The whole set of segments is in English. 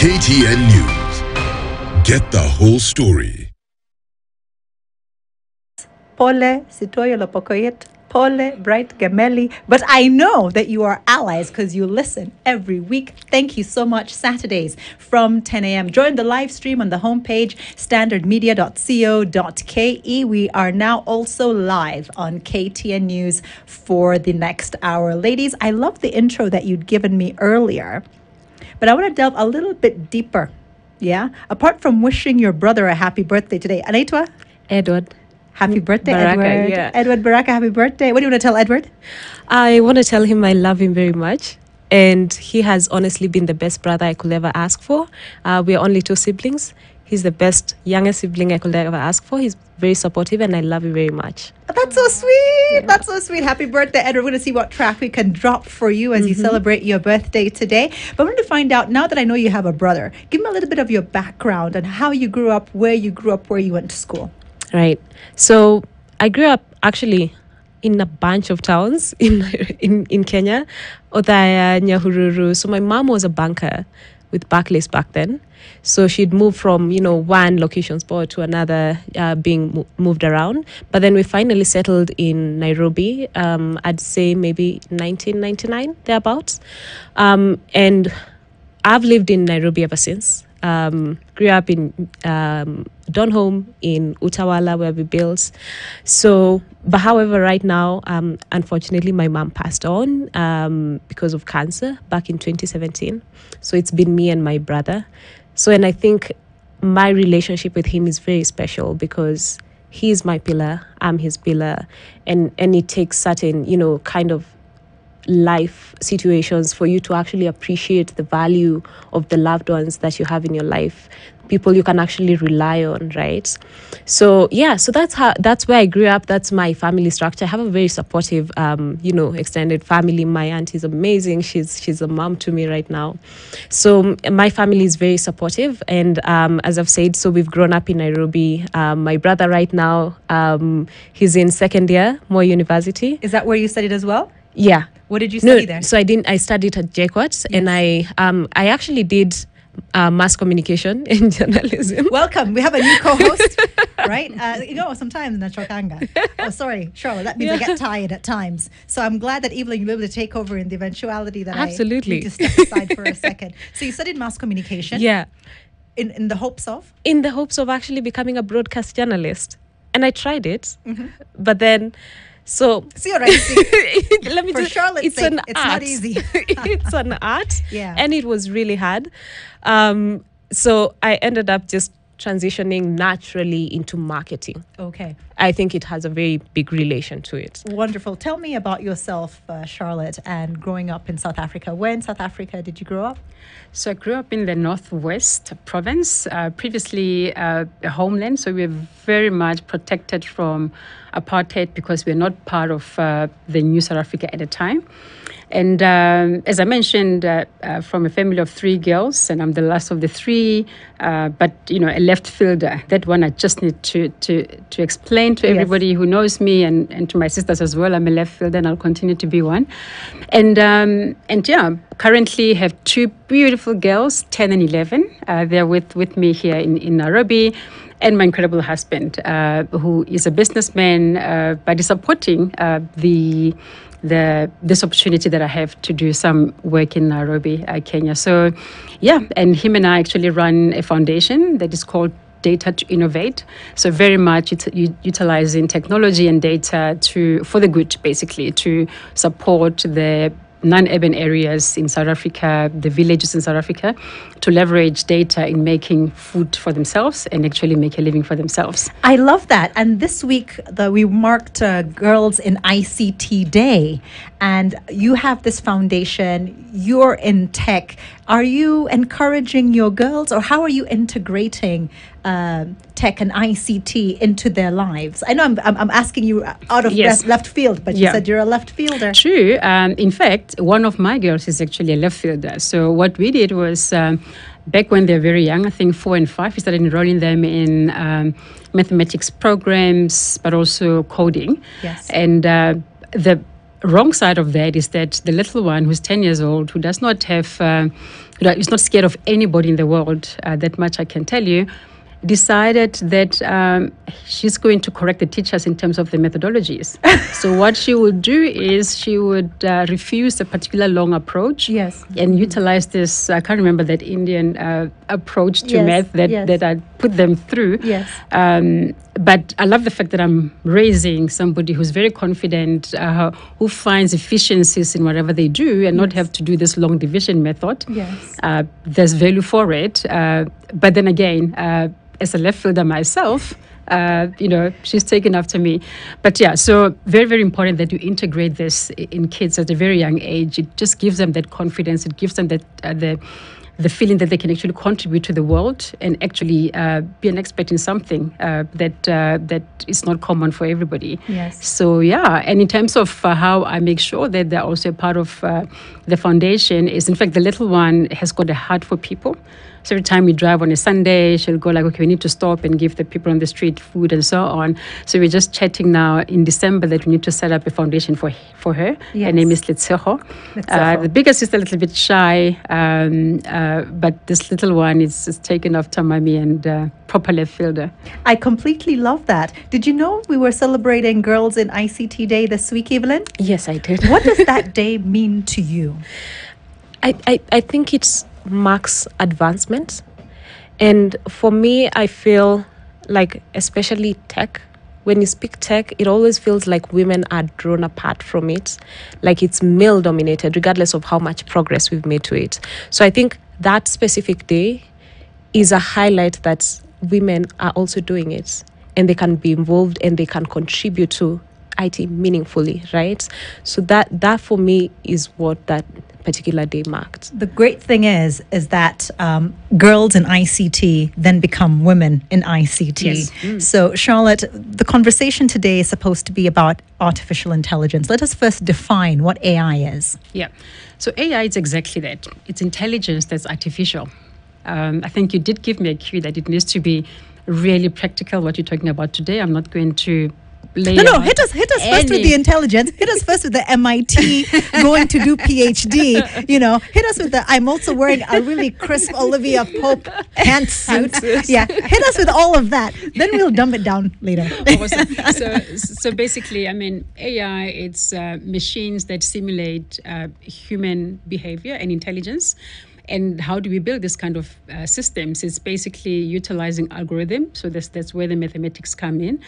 KTN News. Get the whole story. Pole, Sitoyo Lopokoyet, Pole, Bright Gemeli. But I know that you are allies because you listen every week. Thank you so much. Saturdays from 10 a.m. Join the live stream on the homepage, standardmedia.co.ke. We are now also live on KTN News for the next hour. Ladies, I love the intro that you'd given me earlier, but I want to delve a little bit deeper. Yeah? Apart from wishing your brother a happy birthday today. Anaitwa? Edward. Happy birthday, Baraka, Edward. yeah. Edward Baraka, happy birthday. What do you want to tell Edward? I want to tell him I love him very much. And he has honestly been the best brother I could ever ask for. We are only 2 siblings. He's the best youngest sibling I could ever ask for. He's very supportive and I love him very much. That's so sweet. That's so sweet. Happy birthday, Edward. We're going to see what track we can drop for you as you celebrate your birthday today. But I wanted to find out, now that I know you have a brother, give me a little bit of your background and how you grew up, where you grew up, where you went to school. Right. So I grew up actually in a bunch of towns in Kenya. Othaya, Nyahururu. So my mom was a banker with Barclays back then. So she'd moved from, one location spot to another, being moved around. But then we finally settled in Nairobi, I'd say maybe 1999, thereabouts. And I've lived in Nairobi ever since. Grew up in Donholm in Utawala, where we built. So, but however, right now, unfortunately, my mom passed on because of cancer back in 2017. So it's been me and my brother. So, and I think my relationship with him is very special because he's my pillar, I'm his pillar, and it takes certain, kind of life situations for you to actually appreciate the value of the loved ones that you have in your life, people you can actually rely on, right? So so that's where I grew up. That's my family structure. I have a very supportive extended family. My aunt is amazing. She's a mom to me right now. So my family is very supportive, and as I've said, so we've grown up in Nairobi. My brother right now, he's in second year, Moi University. Is that where you studied as well? Yeah. What did you study there? So I studied at JKUAT, and I actually did mass communication and journalism. Welcome. We have a new co-host, right? Sometimes Nachokanga. Oh, sorry, Charlotte. That means I get tired at times. So I'm glad that Evelyn, you'll be able to take over in the eventuality that Absolutely. I need to step aside for a second. So you studied mass communication. Yeah. In the hopes of? In the hopes of actually becoming a broadcast journalist. And I tried it, but then... So see, all right. Let me for Charlotte's sake, it's art. not easy. It's an art, yeah, and it was really hard. So I ended up just transitioning naturally into marketing. Okay, I think it has a very big relation to it. Wonderful. Tell me about yourself, Charlotte, and growing up in South Africa. Where in South Africa did you grow up? So I grew up in the Northwest Province, previously a homeland. So we're very much protected from apartheid because we're not part of the new South Africa at the time. And as I mentioned, from a family of 3 girls, and I'm the last of the 3, but, a left fielder. That one I just need to explain to everybody who knows me and to my sisters as well. I'm a left fielder and I'll continue to be one. And currently have 2 beautiful girls, 10 and 11. They're with me here in Nairobi. And my incredible husband, who is a businessman, but is supporting this opportunity that I have to do some work in Nairobi, Kenya. So, and him and I actually run a foundation that is called Data to Innovate. So very much it's utilizing technology and data for the good, basically, to support the non-urban areas in South Africa, the villages in South Africa, to leverage data in making food for themselves and actually make a living for themselves. I love that. And this week, we marked Girls in ICT Day. And you have this foundation, you're in tech. Are you encouraging your girls, or how are you integrating tech and ICT into their lives? I know I'm asking you out of left field, but you said you're a left fielder. True. In fact, one of my girls is actually a left fielder. So what we did was, back when they're very young, I think 4 and 5, we started enrolling them in mathematics programs, but also coding. Yes. And wrong side of that is that the little one who's 10 years old, who does not have, is not scared of anybody in the world, that much I can tell you, decided that she's going to correct the teachers in terms of the methodologies. So what she would do is she would refuse a particular long approach, Yes. and utilize this, I can't remember that Indian approach to Yes, math that, yes. that I put them through. Yes. But I love the fact that I'm raising somebody who's very confident, who finds efficiencies in whatever they do, and not have to do this long division method. Yes. There's value for it. But then again, as a left fielder myself, she's taken after me. But yeah, so very, very important that you integrate this in kids at a very young age. It just gives them that confidence. It gives them that the feeling that they can actually contribute to the world and actually be an expert in something that is not common for everybody. Yes. So yeah, and in terms of how I make sure that they're also a part of the foundation is, in fact, the little one has got a heart for people. So every time we drive on a Sunday, she'll go like, okay, we need to stop and give the people on the street food and so on. So we're just chatting now in December that we need to set up a foundation for her. Yes. Her name is Letseho. The bigger sister, a little bit shy, but this little one is taken after mommy and proper left fielder. I completely love that. Did you know we were celebrating Girls in ICT Day this week, Evelyn? Yes, I did. What does that day mean to you? I think it marks advancement. And for me, I feel like, especially tech, when you speak tech, it always feels like women are drawn apart from it, like it's male dominated, regardless of how much progress we've made to it. So I think that specific day is a highlight that women are also doing it, and they can be involved and they can contribute to IT meaningfully, right? So that for me is what that particular day marked. The great thing is that girls in ICT then become women in ICT. Yes. So, Charlotte, the conversation today is supposed to be about artificial intelligence. Let us first define what AI is. Yeah. So AI is exactly that. It's intelligence that's artificial. I think you did give me a cue that it needs to be really practical, what you're talking about today. I'm not going to No, hit us first with the intelligence. Hit us first with the MIT going to do PhD. Hit us with the, I'm also wearing a really crisp Olivia Pope pantsuit. Yeah, hit us with all of that. Then we'll dumb it down later. Awesome. So basically, I mean, AI, it's machines that simulate human behavior and intelligence. And how do we build this kind of systems? It's basically utilizing algorithms. So that's where the mathematics come in,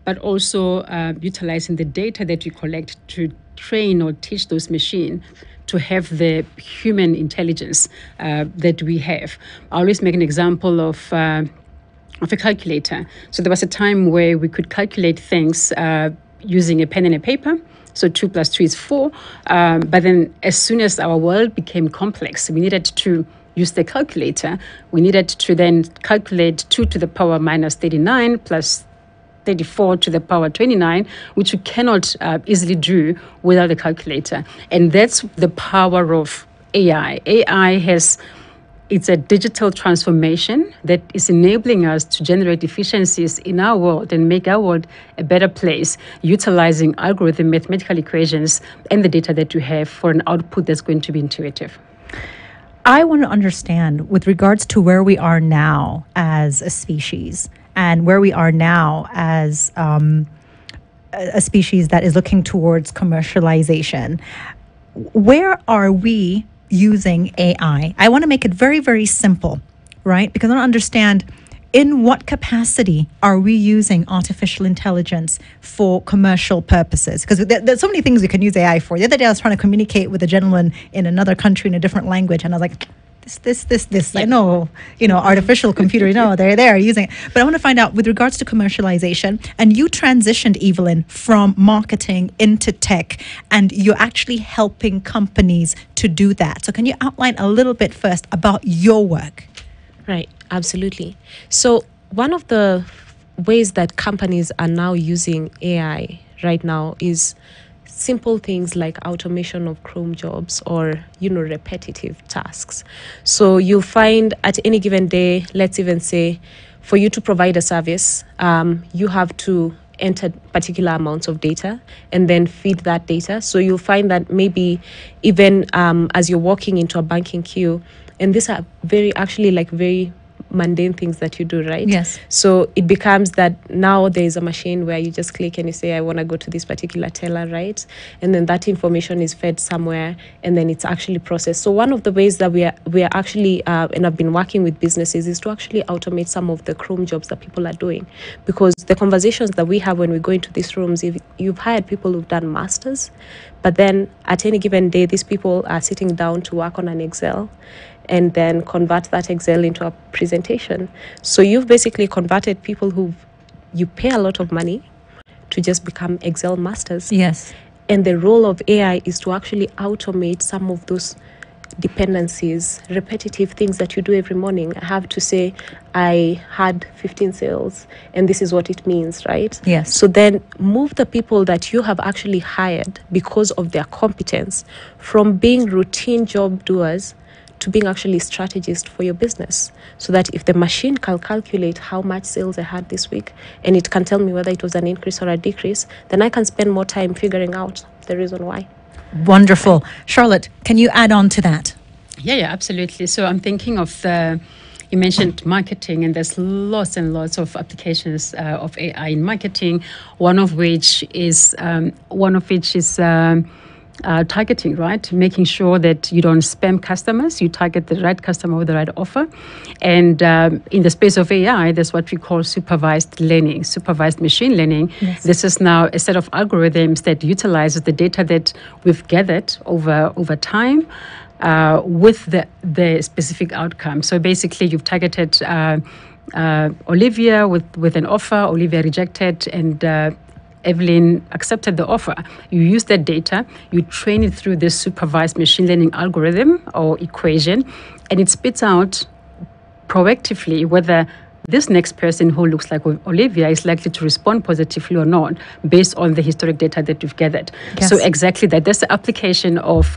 but also utilizing the data that we collect to train or teach those machines to have the human intelligence that we have. I always make an example of a calculator. So there was a time where we could calculate things using a pen and a paper. So 2 + 2 is 4. But then as soon as our world became complex, we needed to use the calculator. We needed to then calculate 2 to the power minus 39 plus 34 to the power 29, which we cannot easily do without a calculator. And that's the power of AI. It's a digital transformation that is enabling us to generate efficiencies in our world and make our world a better place, utilizing algorithm, mathematical equations, and the data that we have for an output that's going to be intuitive. I want to understand, with regards to where we are now as a species and where we are now as a species that is looking towards commercialization, where are we using AI? I want to make it very, very simple, right? Because I don't understand in what capacity are we using artificial intelligence for commercial purposes? Because there's so many things we can use AI for. The other day I was trying to communicate with a gentleman in another country in a different language, and I was like, this. I know, artificial computer, they're using it. But I want to find out, with regards to commercialization, and you transitioned, Evelyn, from marketing into tech, and you're actually helping companies to do that. So can you outline a little bit first about your work? Right, absolutely. So one of the ways that companies are now using AI right now is simple things like automation of Chrome jobs or, repetitive tasks. So you'll find at any given day, let's even say, for you to provide a service, you have to enter particular amounts of data and then feed that data. So you'll find that maybe even as you're walking into a banking queue, and these are very mundane things that you do, right? Yes. So it becomes that now there is a machine where you just click and you say, I want to go to this particular teller, right? And then that information is fed somewhere and then it's actually processed. So one of the ways that we are actually, and I've been working with businesses, is to actually automate some of the chrome jobs that people are doing. Because the conversations that we have when we go into these rooms, if you've hired people who've done masters, but then at any given day, these people are sitting down to work on an Excel and then convert that Excel into a presentation. So you've basically converted people who you pay a lot of money to just become Excel masters. Yes. And the role of AI is to actually automate some of those dependencies, repetitive things that you do every morning. I have to say, I had 15 sales, and this is what it means, right? Yes. So then move the people that you have actually hired because of their competence from being routine job doers to being actually strategist for your business, so that if the machine can calculate how much sales I had this week and it can tell me whether it was an increase or a decrease, then I can spend more time figuring out the reason why. Wonderful. Charlotte, can you add on to that? Yeah, absolutely. So I'm thinking of you mentioned marketing, and there's lots and lots of applications of AI in marketing. One of which is targeting, right? Making sure that you don't spam customers, you target the right customer with the right offer. And in the space of AI, there's what we call supervised learning, supervised machine learning. Yes. This is now a set of algorithms that utilizes the data that we've gathered over time with the specific outcome. So basically, you've targeted Olivia with an offer. Olivia rejected, and Evelyn accepted the offer. You use that data, you train it through this supervised machine learning algorithm or equation, and it spits out proactively whether this next person who looks like Olivia is likely to respond positively or not based on the historic data that we've gathered. Yes. So exactly that. That's the application of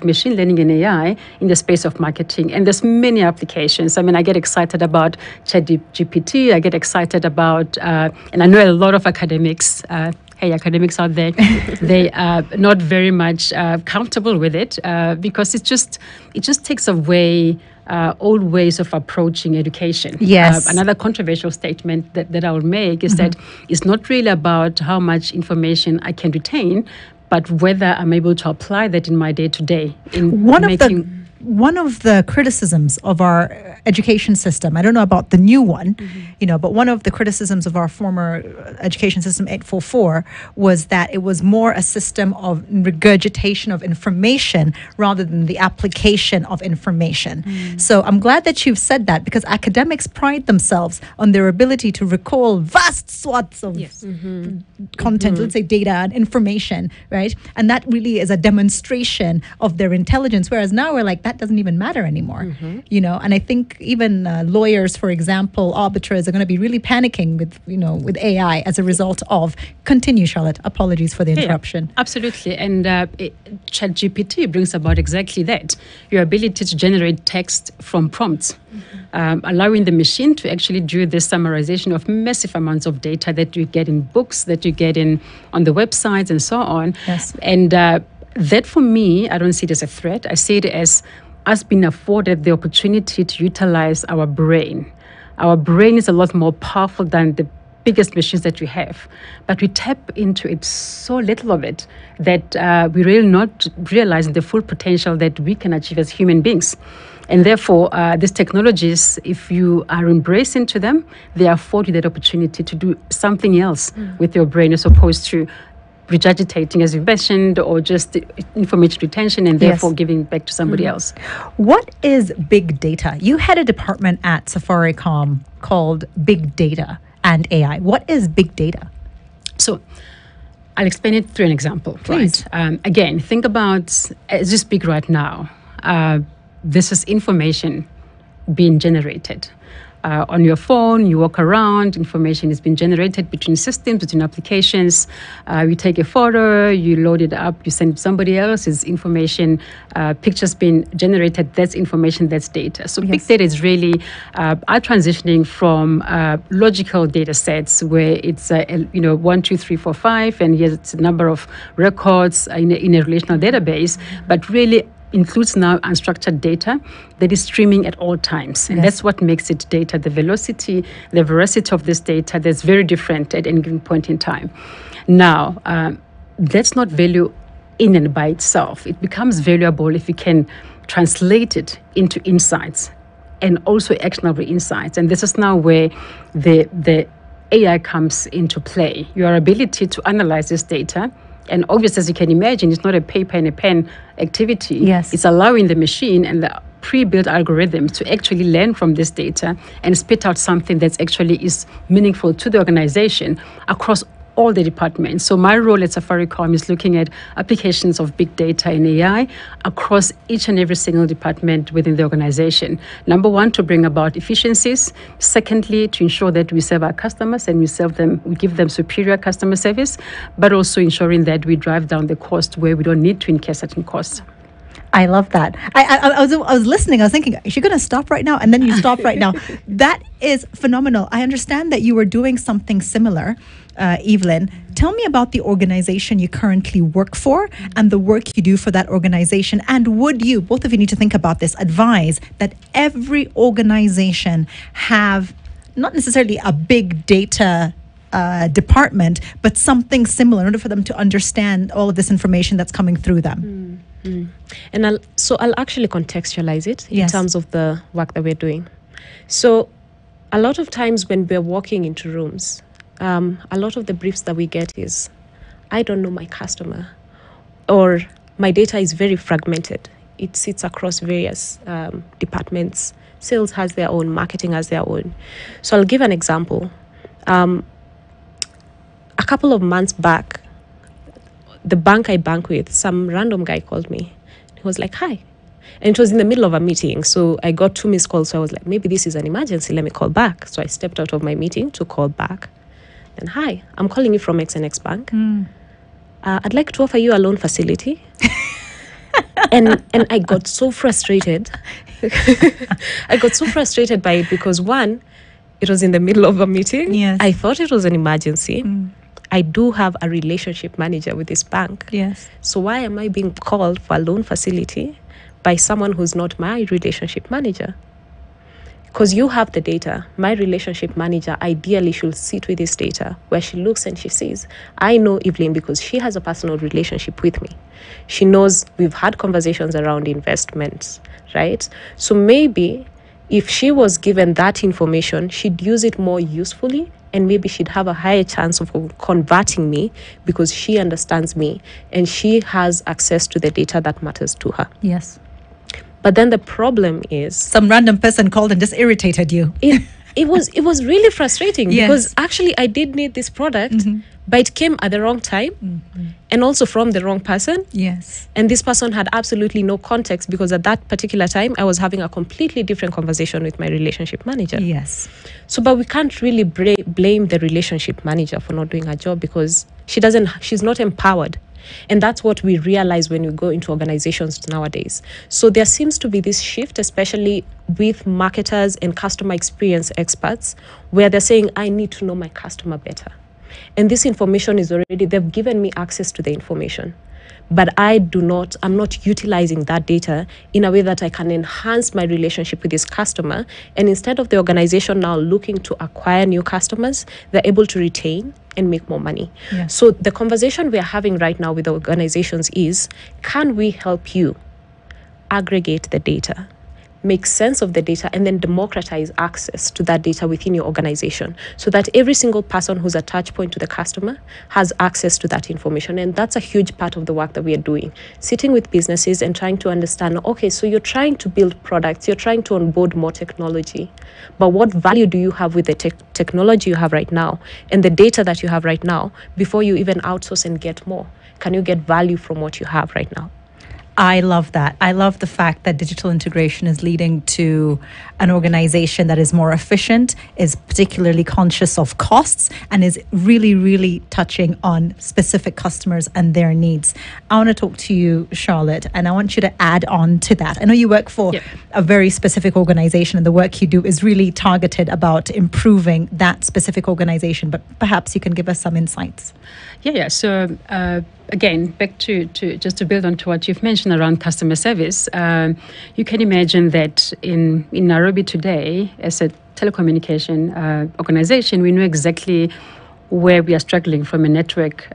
machine learning and AI in the space of marketing. And there's many applications. I mean, I get excited about ChatGPT. I get excited about, and I know a lot of academics, academics out there, they are not very much comfortable with it because it just takes away old ways of approaching education. Yes. Another controversial statement that I will make is that it's not really about how much information I can retain, but whether I'm able to apply that in my day-to-day. One of the criticisms of our education system, I don't know about the new one, but one of the criticisms of our former education system, 844, was that it was more a system of regurgitation of information rather than the application of information. So I'm glad that you've said that, because academics pride themselves on their ability to recall vast swaths of content, let's say data and information, right? And that really is a demonstration of their intelligence, whereas now we're like, that doesn't even matter anymore, and I think even lawyers, for example, arbiters are going to be really panicking with AI as a result of. Continue, Charlotte. Apologies for the interruption. Yeah, absolutely. And ChatGPT brings about exactly that, your ability to generate text from prompts, allowing the machine to actually do this summarization of massive amounts of data that you get in books, that you get on the websites and so on. Yes. And that, for me, I don't see it as a threat. I see it as us being afforded the opportunity to utilize our brain. Our brain is a lot more powerful than the biggest machines that we have, but we tap into it so little of it that we really not realizing the full potential that we can achieve as human beings. And therefore, these technologies, if you are embracing to them, they afford you that opportunity to do something else with your brain, as opposed to regurgitating, as you mentioned, or just information retention and therefore giving back to somebody else. What is big data? You had a department at Safaricom called Big Data and AI. What is big data? So I'll explain it through an example. Please. Right? Again, think about, as you speak right now, this is information being generated. on your phone, you walk around, information is being generated between systems, between applications. You take a photo, you load it up, you send it to somebody else, it's information, pictures being generated, that's information, that's data. So big data is really are transitioning from logical data sets where it's 1, 2, 3, 4, 5, and here's a number of records in a relational database, but really includes now unstructured data that is streaming at all times. And that's what makes it data. The velocity, the veracity of this data, that's very different at any given point in time. Now, that's not value in and by itself. It becomes valuable if you can translate it into insights and also actionable insights. And this is now where the AI comes into play. Your ability to analyze this data, and obviously, as you can imagine, it's not a paper and a pen activity. Yes. It's allowing the machine and the pre-built algorithms to actually learn from this data and spit out something that actually is meaningful to the organization across all the departments. So my role at Safaricom is looking at applications of big data and AI across each and every single department within the organization. Number one, to bring about efficiencies. Secondly, to ensure that we serve our customers and we give them superior customer service, but also ensuring that we drive down the cost where we don't need to incur certain costs. I love that. I was listening. I was thinking, is she going to stop right now? And then you stop right now. That is phenomenal. I understand that you were doing something similar, Evelyn. Tell me about the organization you currently work for and the work you do for that organization. And would you, both of you need to think about this, advise that every organization have not necessarily a big data department, but something similar in order for them to understand all of this information that's coming through them? And I'll actually contextualize it in terms of the work that we're doing. So a lot of times when we're walking into rooms, a lot of the briefs that we get is, I don't know my customer, or my data is very fragmented. It sits across various departments. Sales has their own, marketing has their own. So I'll give an example. A couple of months back, the bank I bank with, some random guy called me. He was like, hi. And it was in the middle of a meeting. So I got 2 missed calls. So I was like, maybe this is an emergency. Let me call back. So I stepped out of my meeting to call back. Then, hi, I'm calling you from XNX Bank. I'd like to offer you a loan facility. and I got so frustrated. I got so frustrated by it because, one, it was in the middle of a meeting. Yes. I thought it was an emergency. I do have a relationship manager with this bank. Yes. So why am I being called for a loan facility by someone who's not my relationship manager? Because you have the data. My relationship manager ideally should sit with this data where she looks and she says, I know Evelyn because she has a personal relationship with me. She knows we've had conversations around investments, right? So maybe if she was given that information, she'd use it more usefully, and maybe she'd have a higher chance of converting me because she understands me and she has access to the data that matters to her. Yes. But then the problem is, Some random person called and just irritated you. it was really frustrating because Yes. actually I did need this product, but it came at the wrong time and also from the wrong person. Yes. And this person had absolutely no context because at that particular time, I was having a completely different conversation with my relationship manager. Yes. So, but we can't really blame the relationship manager for not doing her job because she's not empowered. And that's what we realize when we go into organizations nowadays. So there seems to be this shift, especially with marketers and customer experience experts, where they're saying, I need to know my customer better. And this information is already, they've given me access to the information. But I'm not utilizing that data in a way that I can enhance my relationship with this customer. And instead of the organization now looking to acquire new customers, they're able to retain and make more money. Yes. So the conversation we're having right now with the organizations is, can we help you aggregate the data, make sense of the data, and then democratize access to that data within your organization so that every single person who's a touch point to the customer has access to that information. And that's a huge part of the work that we are doing, sitting with businesses and trying to understand, okay, so you're trying to build products, you're trying to onboard more technology, but what value do you have with the technology you have right now and the data that you have right now before you even outsource and get more? Can you get value from what you have right now? I love that. I love the fact that digital integration is leading to an organization that is more efficient, is particularly conscious of costs, and is really, really touching on specific customers and their needs. I want to talk to you, Charlotte, and I want you to add on to that. I know you work for a very specific organization, and the work you do is really targeted about improving that specific organization, but perhaps you can give us some insights. Yeah. So again, back to just to build on to what you've mentioned around customer service, you can imagine that in Nairobi today, as a telecommunication organization, we know exactly where we are struggling from a network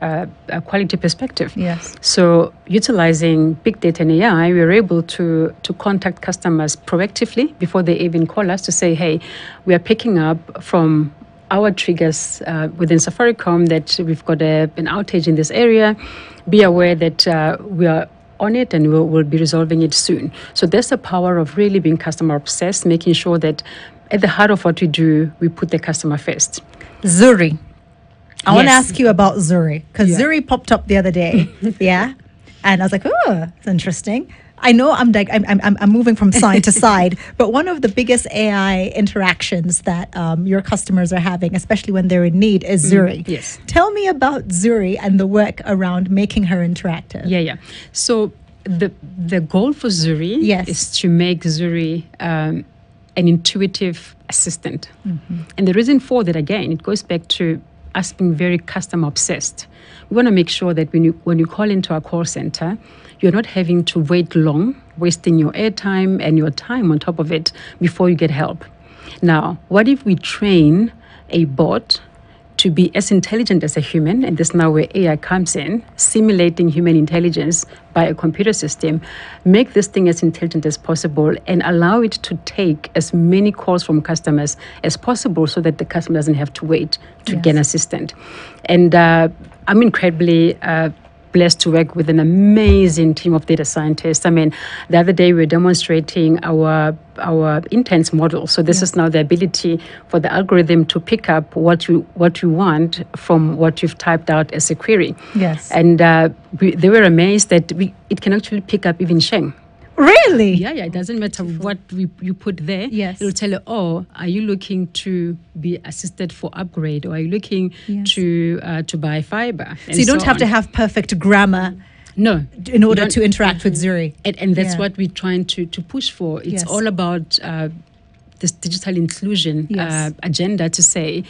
quality perspective. Yes. So utilizing big data and AI, we are able to contact customers proactively before they even call us to say, hey, we are picking up from our triggers within Safaricom that we've got an outage in this area. Be aware that we are on it and we'll be resolving it soon. So there's the power of really being customer obsessed, making sure that at the heart of what we do, we put the customer first. Zuri. I want to ask you about Zuri, because Zuri popped up the other day. And I was like, oh, it's interesting. I know I'm moving from side to side, but one of the biggest AI interactions that your customers are having, especially when they're in need, is Zuri. Yes. Tell me about Zuri and the work around making her interactive. Yeah. So the goal for Zuri is to make Zuri an intuitive assistant. Mm-hmm. And the reason for that, again, it goes back to us being very customer obsessed. We want to make sure that when you call into our call center, you're not having to wait long, wasting your airtime and your time on top of it before you get help. Now, what if we train a bot to be as intelligent as a human, and this is now where AI comes in, simulating human intelligence by a computer system, make this thing as intelligent as possible and allow it to take as many calls from customers as possible so that the customer doesn't have to wait to get an assistant. And I'm incredibly blessed to work with an amazing team of data scientists. I mean, the other day we were demonstrating our intense model. So this is now the ability for the algorithm to pick up what you want from what you've typed out as a query. Yes. And they were amazed that it can actually pick up even Sheng. Really? Yeah. It doesn't matter what you put there. Yes. It'll tell you, are you looking to be assisted for upgrade, or are you looking to buy fiber? So you don't have to have perfect grammar. No. In order to interact with Zuri. And that's what we're trying to push for. It's all about this digital inclusion agenda to say,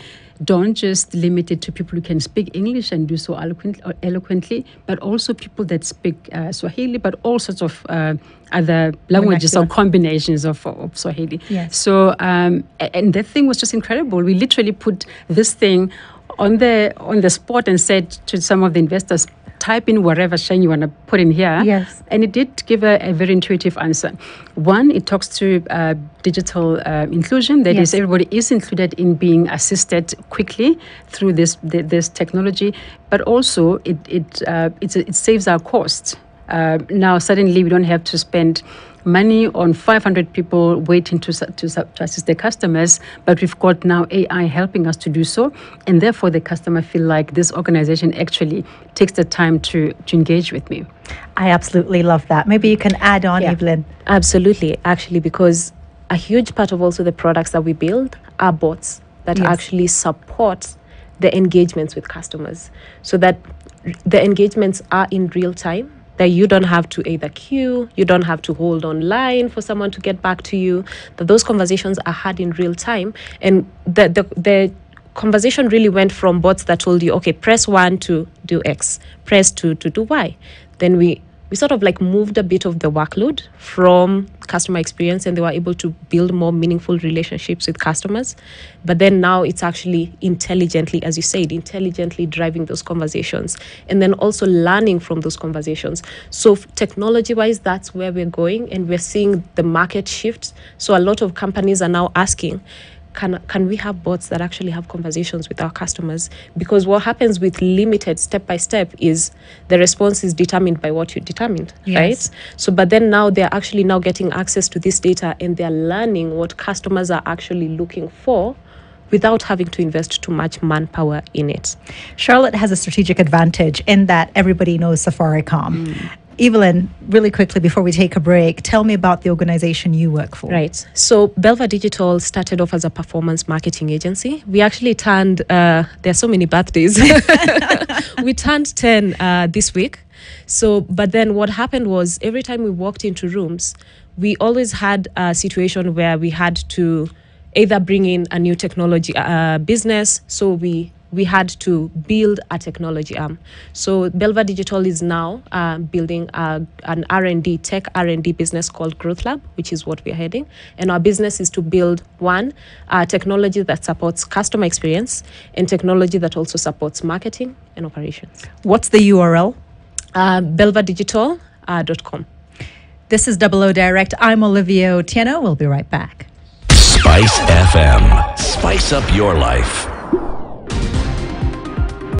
don't just limit it to people who can speak English and do so eloquently, but also people that speak Swahili, but all sorts of other languages or combinations of Swahili. Yes. So, and that thing was just incredible. We literally put this thing on the spot and said to some of the investors, type in whatever Sheng you want to put in here. Yes. And it did give a very intuitive answer. One, it talks to digital inclusion. That is, everybody is included in being assisted quickly through this technology. But also, it saves our costs. Now, suddenly, we don't have to spend money on 500 people waiting to assist their customers, but we've got now AI helping us to do so, and therefore the customer feel like this organization actually takes the time to engage with me. I absolutely love that. Maybe you can add on, Evelyn. Absolutely, actually, because a huge part of also the products that we build are bots that actually support the engagements with customers, so that the engagements are in real time, that you don't have to either queue, you don't have to hold on line for someone to get back to you, that those conversations are had in real time. And the conversation really went from bots that told you, okay, press 1 to do X, press 2 to do Y. Then we sort of like moved a bit of the workload from customer experience, and they were able to build more meaningful relationships with customers. But then now it's actually intelligently, as you said, intelligently driving those conversations, and then also learning from those conversations. So technology-wise, that's where we're going, and we're seeing the market shift. So a lot of companies are now asking, can we have bots that actually have conversations with our customers? Because what happens with limited step-by-step is the response is determined by what you determined, right? So, but then now they're actually now getting access to this data, and they're learning what customers are actually looking for without having to invest too much manpower in it. Charlotte has a strategic advantage in that everybody knows Safaricom. Evelyn, really quickly before we take a break, tell me about the organization you work for. Right. So Belva Digital started off as a performance marketing agency. We actually turned, there are so many birthdays. We turned 10 this week. So, but then what happened was every time we walked into rooms, we always had a situation where we had to either bring in a new technology business. So we had to build a technology arm. So Belva Digital is now building an R&D, tech R&D business called Growth Lab, which is what we're heading. And our business is to build technology that supports customer experience and technology that also supports marketing and operations. What's the URL? belvadigital.com. This is DoubleODirect. I'm Olivia Otieno. We'll be right back. Spice FM. Spice up your life.